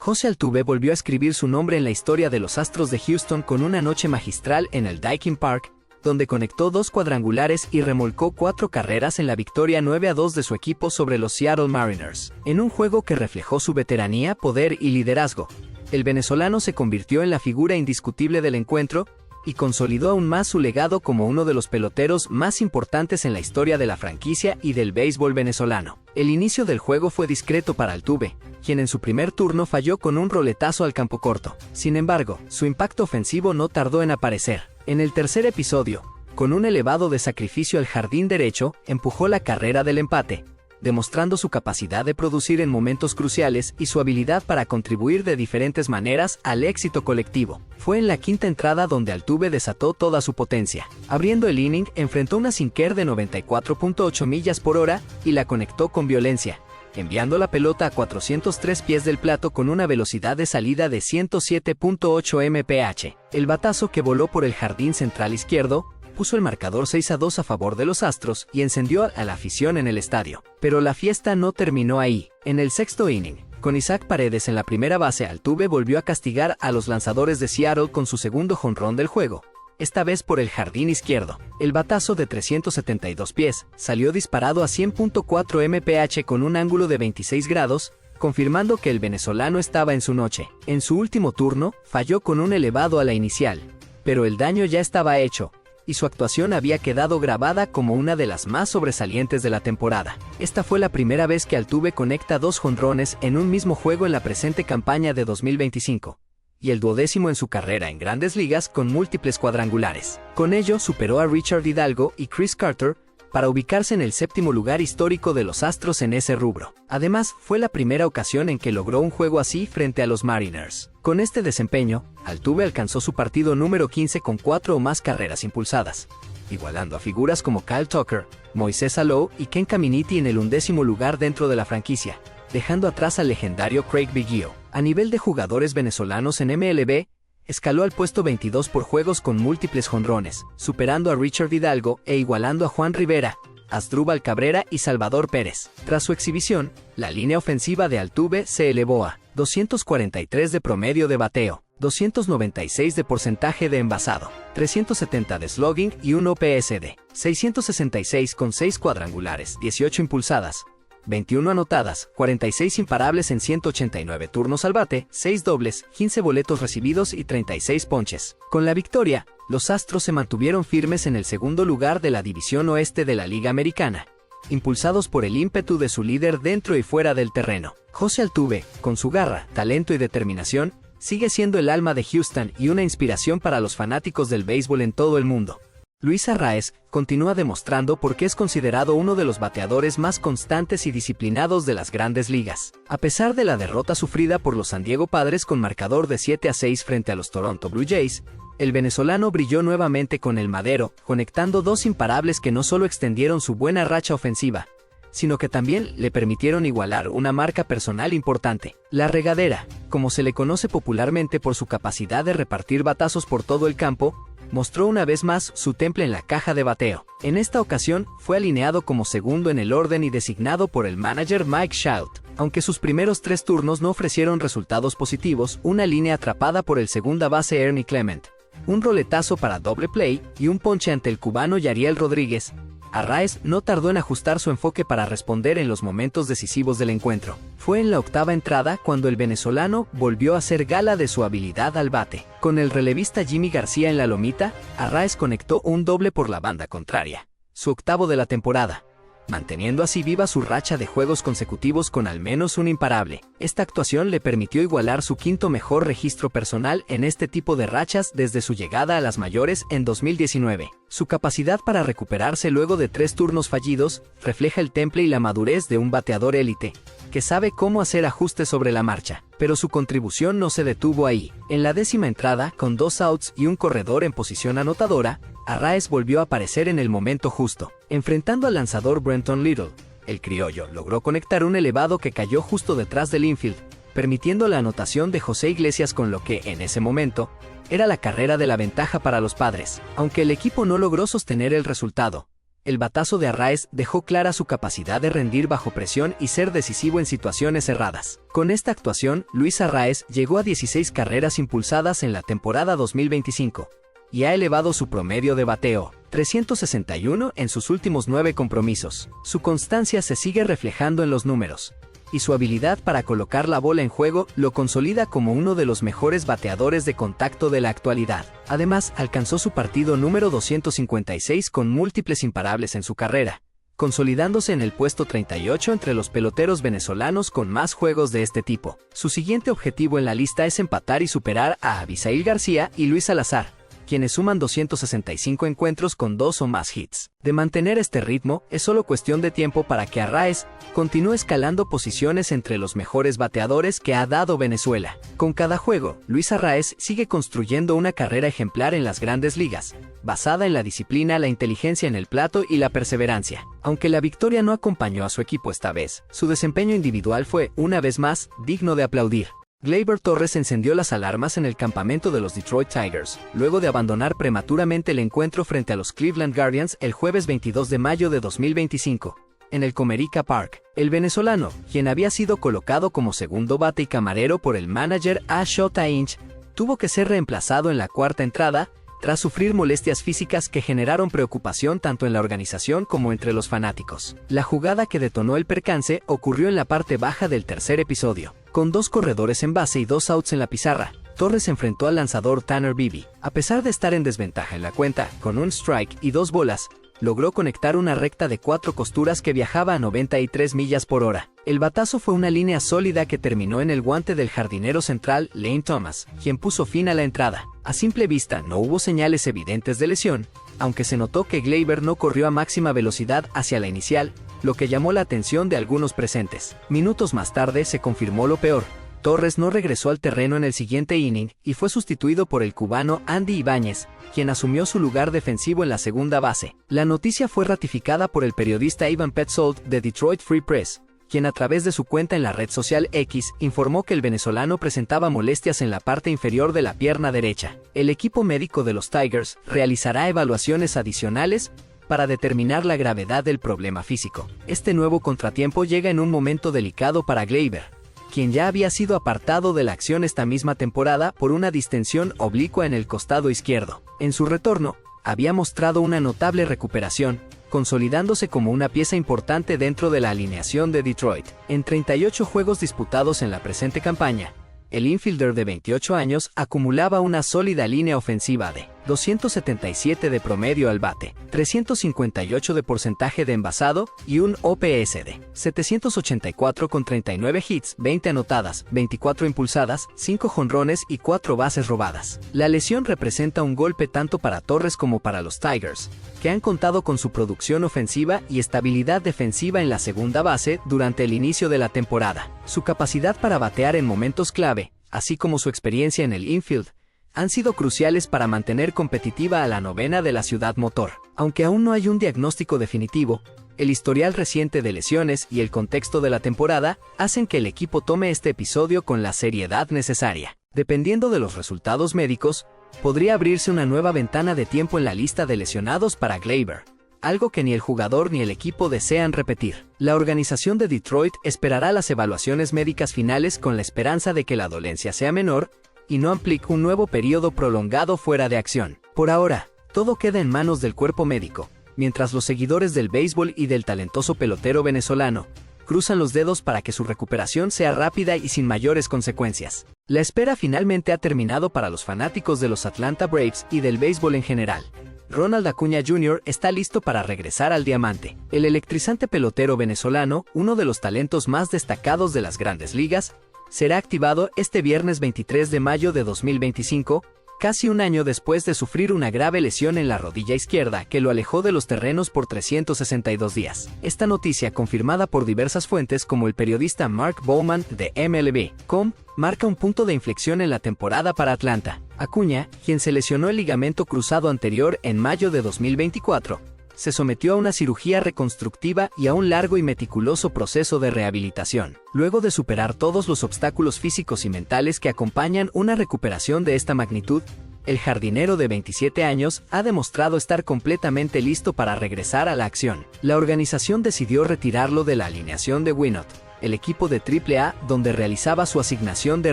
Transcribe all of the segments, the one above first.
José Altuve volvió a escribir su nombre en la historia de los Astros de Houston con una noche magistral en el Daikin Park, donde conectó 2 cuadrangulares y remolcó 4 carreras en la victoria 9-2 de su equipo sobre los Seattle Mariners. En un juego que reflejó su veteranía, poder y liderazgo, el venezolano se convirtió en la figura indiscutible del encuentro y consolidó aún más su legado como uno de los peloteros más importantes en la historia de la franquicia y del béisbol venezolano. El inicio del juego fue discreto para Altuve, quien en su primer turno falló con un roletazo al campo corto. Sin embargo, su impacto ofensivo no tardó en aparecer. En el tercer episodio, con un elevado de sacrificio al jardín derecho, empujó la carrera del empate, demostrando su capacidad de producir en momentos cruciales y su habilidad para contribuir de diferentes maneras al éxito colectivo. Fue en la quinta entrada donde Altuve desató toda su potencia. Abriendo el inning, enfrentó una sinker de 94.8 millas por hora y la conectó con violencia, enviando la pelota a 403 pies del plato con una velocidad de salida de 107.8 mph. El batazo que voló por el jardín central izquierdo puso el marcador 6-2 a favor de los Astros y encendió a la afición en el estadio. Pero la fiesta no terminó ahí. En el sexto inning, con Isaac Paredes en la primera base, Altuve volvió a castigar a los lanzadores de Seattle con su segundo jonrón del juego, esta vez por el jardín izquierdo. El batazo de 372 pies salió disparado a 100.4 mph con un ángulo de 26 grados, confirmando que el venezolano estaba en su noche. En su último turno, falló con un elevado a la inicial, pero el daño ya estaba hecho, y su actuación había quedado grabada como una de las más sobresalientes de la temporada. Esta fue la primera vez que Altuve conecta 2 jonrones en un mismo juego en la presente campaña de 2025, y el 12º en su carrera en Grandes Ligas con múltiples cuadrangulares. Con ello superó a Richard Hidalgo y Chris Carter para ubicarse en el 7º lugar histórico de los Astros en ese rubro. Además, fue la primera ocasión en que logró un juego así frente a los Mariners. Con este desempeño, Altuve alcanzó su partido número 15 con 4 o más carreras impulsadas, igualando a figuras como Kyle Tucker, Moisés Alou y Ken Caminiti en el 11º lugar dentro de la franquicia, dejando atrás al legendario Craig Biggio. A nivel de jugadores venezolanos en MLB, escaló al puesto 22 por juegos con múltiples jonrones, superando a Richard Hidalgo e igualando a Juan Rivera, Asdrúbal Cabrera y Salvador Pérez. Tras su exhibición, la línea ofensiva de Altuve se elevó a 243 de promedio de bateo, 296 de porcentaje de envasado, 370 de slugging y un OPS de 666 con 6 cuadrangulares, 18 impulsadas, 21 anotadas, 46 imparables en 189 turnos al bate, 6 dobles, 15 boletos recibidos y 36 ponches. Con la victoria, los Astros se mantuvieron firmes en el segundo lugar de la División Oeste de la Liga Americana, impulsados por el ímpetu de su líder dentro y fuera del terreno. José Altuve, con su garra, talento y determinación, sigue siendo el alma de Houston y una inspiración para los fanáticos del béisbol en todo el mundo. Luis Arraez continúa demostrando por qué es considerado uno de los bateadores más constantes y disciplinados de las Grandes Ligas. A pesar de la derrota sufrida por los San Diego Padres con marcador de 7-6 frente a los Toronto Blue Jays, el venezolano brilló nuevamente con el madero, conectando 2 imparables que no solo extendieron su buena racha ofensiva, sino que también le permitieron igualar una marca personal importante. La regadera, como se le conoce popularmente por su capacidad de repartir batazos por todo el campo, mostró una vez más su temple en la caja de bateo. En esta ocasión, fue alineado como segundo en el orden y designado por el manager Mike Shoudt. Aunque sus primeros 3 turnos no ofrecieron resultados positivos, una línea atrapada por el segunda base Ernie Clement, un roletazo para doble play y un ponche ante el cubano Yariel Rodríguez, Arraez no tardó en ajustar su enfoque para responder en los momentos decisivos del encuentro. Fue en la 8ª entrada cuando el venezolano volvió a hacer gala de su habilidad al bate. Con el relevista Jimmy García en la lomita, Arraez conectó un doble por la banda contraria, su 8º de la temporada, manteniendo así viva su racha de juegos consecutivos con al menos un imparable. Esta actuación le permitió igualar su 5º mejor registro personal en este tipo de rachas desde su llegada a las mayores en 2019. Su capacidad para recuperarse luego de 3 turnos fallidos refleja el temple y la madurez de un bateador élite, que sabe cómo hacer ajustes sobre la marcha. Pero su contribución no se detuvo ahí. En la 10ª entrada, con 2 outs y un corredor en posición anotadora, Arraez volvió a aparecer en el momento justo. Enfrentando al lanzador Brenton Little, el criollo logró conectar un elevado que cayó justo detrás del infield, permitiendo la anotación de José Iglesias con lo que, en ese momento, era la carrera de la ventaja para los Padres. Aunque el equipo no logró sostener el resultado, el batazo de Arraez dejó clara su capacidad de rendir bajo presión y ser decisivo en situaciones cerradas. Con esta actuación, Luis Arraez llegó a 16 carreras impulsadas en la temporada 2025 y ha elevado su promedio de bateo, 361 en sus últimos 9 compromisos. Su constancia se sigue reflejando en los números, y su habilidad para colocar la bola en juego lo consolida como uno de los mejores bateadores de contacto de la actualidad. Además, alcanzó su partido número 256 con múltiples imparables en su carrera, consolidándose en el puesto 38 entre los peloteros venezolanos con más juegos de este tipo. Su siguiente objetivo en la lista es empatar y superar a Abisail García y Luis Salazar, quienes suman 265 encuentros con 2 o más hits. De mantener este ritmo, es solo cuestión de tiempo para que Arraez continúe escalando posiciones entre los mejores bateadores que ha dado Venezuela. Con cada juego, Luis Arraez sigue construyendo una carrera ejemplar en las grandes ligas, basada en la disciplina, la inteligencia en el plato y la perseverancia. Aunque la victoria no acompañó a su equipo esta vez, su desempeño individual fue, una vez más, digno de aplaudir. Gleyber Torres encendió las alarmas en el campamento de los Detroit Tigers, luego de abandonar prematuramente el encuentro frente a los Cleveland Guardians el jueves 22 de mayo de 2025, en el Comerica Park. El venezolano, quien había sido colocado como segundo bate y camarero por el manager Ashota Inch, tuvo que ser reemplazado en la cuarta entrada, tras sufrir molestias físicas que generaron preocupación tanto en la organización como entre los fanáticos. La jugada que detonó el percance ocurrió en la parte baja del tercer episodio. Con 2 corredores en base y 2 outs en la pizarra, Torres enfrentó al lanzador Tanner Bibee. A pesar de estar en desventaja en la cuenta, con 1 strike y 2 bolas, logró conectar una recta de 4 costuras que viajaba a 93 millas por hora. El batazo fue una línea sólida que terminó en el guante del jardinero central Lane Thomas, quien puso fin a la entrada. A simple vista no hubo señales evidentes de lesión, aunque se notó que Gleyber no corrió a máxima velocidad hacia la inicial, lo que llamó la atención de algunos presentes. Minutos más tarde se confirmó lo peor. Torres no regresó al terreno en el siguiente inning y fue sustituido por el cubano Andy Ibáñez, quien asumió su lugar defensivo en la segunda base. La noticia fue ratificada por el periodista Ivan Petzold de Detroit Free Press, quien a través de su cuenta en la red social X informó que el venezolano presentaba molestias en la parte inferior de la pierna derecha. El equipo médico de los Tigers realizará evaluaciones adicionales para determinar la gravedad del problema físico. Este nuevo contratiempo llega en un momento delicado para Gleyber, quien ya había sido apartado de la acción esta misma temporada por una distensión oblicua en el costado izquierdo. En su retorno, había mostrado una notable recuperación, consolidándose como una pieza importante dentro de la alineación de Detroit. En 38 juegos disputados en la presente campaña, el infielder de 28 años acumulaba una sólida línea ofensiva de 277 de promedio al bate, 358 de porcentaje de envasado y un OPS de 784 con 39 hits, 20 anotadas, 24 impulsadas, 5 jonrones y 4 bases robadas. La lesión representa un golpe tanto para Torres como para los Tigers, que han contado con su producción ofensiva y estabilidad defensiva en la segunda base durante el inicio de la temporada. Su capacidad para batear en momentos clave, así como su experiencia en el infield, han sido cruciales para mantener competitiva a la novena de la ciudad motor. Aunque aún no hay un diagnóstico definitivo, el historial reciente de lesiones y el contexto de la temporada hacen que el equipo tome este episodio con la seriedad necesaria. Dependiendo de los resultados médicos, podría abrirse una nueva ventana de tiempo en la lista de lesionados para Gleyber, algo que ni el jugador ni el equipo desean repetir. La organización de Detroit esperará las evaluaciones médicas finales con la esperanza de que la dolencia sea menor y no implique un nuevo periodo prolongado fuera de acción. Por ahora, todo queda en manos del cuerpo médico, mientras los seguidores del béisbol y del talentoso pelotero venezolano cruzan los dedos para que su recuperación sea rápida y sin mayores consecuencias. La espera finalmente ha terminado para los fanáticos de los Atlanta Braves y del béisbol en general. Ronald Acuña Jr. está listo para regresar al diamante. El electrizante pelotero venezolano, uno de los talentos más destacados de las grandes ligas, será activado este viernes 23 de mayo de 2025, casi un año después de sufrir una grave lesión en la rodilla izquierda que lo alejó de los terrenos por 362 días. Esta noticia, confirmada por diversas fuentes como el periodista Mark Bowman de MLB.com, marca un punto de inflexión en la temporada para Atlanta. Acuña, quien se lesionó el ligamento cruzado anterior en mayo de 2024, se sometió a una cirugía reconstructiva y a un largo y meticuloso proceso de rehabilitación. Luego de superar todos los obstáculos físicos y mentales que acompañan una recuperación de esta magnitud, el jardinero de 27 años ha demostrado estar completamente listo para regresar a la acción. La organización decidió retirarlo de la alineación de Winot, el equipo de AAA donde realizaba su asignación de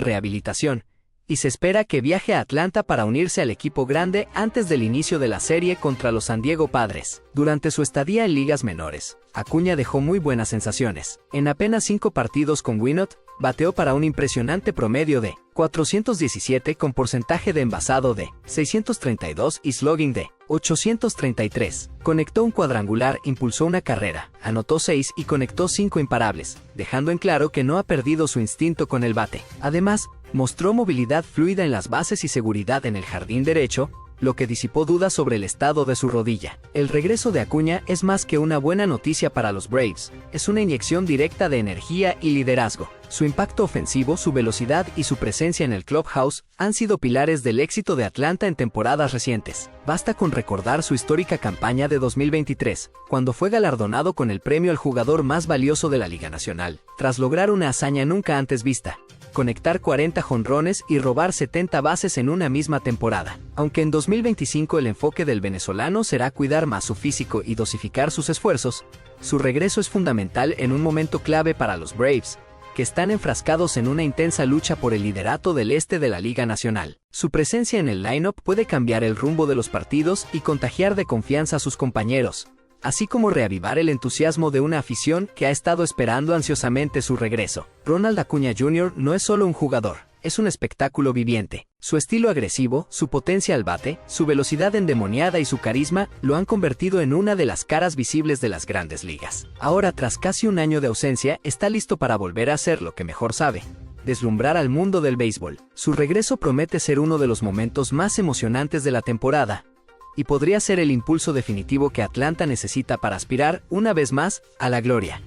rehabilitación, y se espera que viaje a Atlanta para unirse al equipo grande antes del inicio de la serie contra los San Diego Padres. Durante su estadía en ligas menores, Acuña dejó muy buenas sensaciones. En apenas 5 partidos con Winot, bateó para un impresionante promedio de 417 con porcentaje de envasado de 632 y slugging de 833. Conectó un cuadrangular, impulsó una carrera, anotó 6 y conectó 5 imparables, dejando en claro que no ha perdido su instinto con el bate. Además, mostró movilidad fluida en las bases y seguridad en el jardín derecho, lo que disipó dudas sobre el estado de su rodilla. El regreso de Acuña es más que una buena noticia para los Braves, es una inyección directa de energía y liderazgo. Su impacto ofensivo, su velocidad y su presencia en el clubhouse han sido pilares del éxito de Atlanta en temporadas recientes. Basta con recordar su histórica campaña de 2023, cuando fue galardonado con el premio al jugador más valioso de la Liga Nacional, tras lograr una hazaña nunca antes vista: conectar 40 jonrones y robar 70 bases en una misma temporada. Aunque en 2025 el enfoque del venezolano será cuidar más su físico y dosificar sus esfuerzos, su regreso es fundamental en un momento clave para los Braves, que están enfrascados en una intensa lucha por el liderato del este de la Liga Nacional. Su presencia en el line-up puede cambiar el rumbo de los partidos y contagiar de confianza a sus compañeros, así como reavivar el entusiasmo de una afición que ha estado esperando ansiosamente su regreso. Ronald Acuña Jr. no es solo un jugador, es un espectáculo viviente. Su estilo agresivo, su potencia al bate, su velocidad endemoniada y su carisma lo han convertido en una de las caras visibles de las grandes ligas. Ahora, tras casi un año de ausencia, está listo para volver a hacer lo que mejor sabe: deslumbrar al mundo del béisbol. Su regreso promete ser uno de los momentos más emocionantes de la temporada, y podría ser el impulso definitivo que Atlanta necesita para aspirar, una vez más, a la gloria.